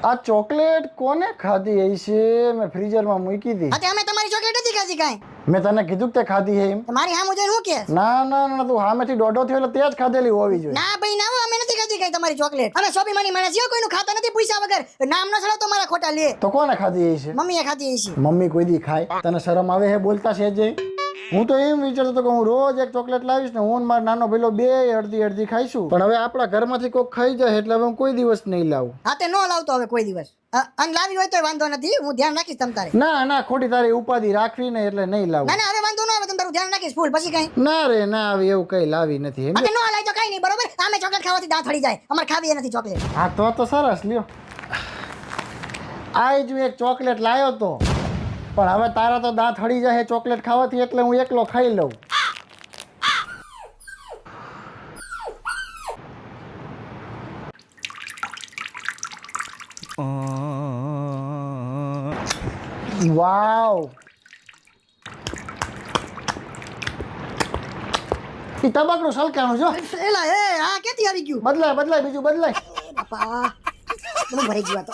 આ ચોકલેટ કોને ખાધી હશે? મેં ફ્રીઝરમાં મૂકી હતી. હા, અમે તમારી ચોકલેટ નથી ખાધી કાંઈ. મેં તને કીધું કે તે ખાધી હે એમ. મારી સામે જોઈને શું કહેશ? ના ના ના, તું સામેથી દોઢો થયો એટલે તે જ ખાધેલી હોવી જોઈએ. ના ભાઈ ના, અમે નથી ખાધી કાંઈ તમારી ચોકલેટ. અમે સ્વાભિમાની માણસ છીએ, કોઈનું ખાતા નથી પૂછ્યા વગર. નામ ન છોડો તો મારા ખોટા લે. તો કોને ખાધી હશે? મમ્મીએ ખાધી હશે. મમ્મી કોઈ દી ખાય? તને શરમ આવે હે બોલતા છે જે? હું તો એમ વિચારતો હતો કે હું રોજ એક ચોકલેટ લાવીશ ને હું ને મારો નાનો ભાઈલો બે અડધી અડધી ખાઈશું. પણ હવે આપણા ઘરમાંથી કોઈક ખાઈ જાય એટલે હવે હું કોઈ દિવસ નહીં લાવું. હા, તે નો લાવતો હવે કોઈ દિવસ. અને લાવી હોય તો વાંધો નથી, હું ધ્યાન રાખીશ તમ તારે. ના ના, ખોટી તારી ઉપાધિ રાખવી ને એટલે નહીં લાવું. ના ના, હવે વાંધો ન આવે, તમ તારું ધ્યાન રાખીશ ફૂલ. પછી કાંઈ ના રે ના, આવી એવું કઈ લાવી નથી. અને નો લાવી તો કાંઈ નહીં, બરોબર? આમે ચોકલેટ ખાવાથી દાંત હળી જાય, અમારે ખાવી નથી ચોકલેટ. હા તો સરસ લ્યો. આજ હું એક ચોકલેટ લાવ્યો તો, પણ હવે તારા તો દાંત હળી જાય ચોકલેટ ખાવાથી, એટલે હું એકલો ખાઈ લઉં. વાવ, ઈ તબાકડું સલકાણું જો. એલા એ આ ક્યાંથી આવી ગયું? બદલાય બીજું બદલાય. બાપા, મને ભરી ગયું આ તો.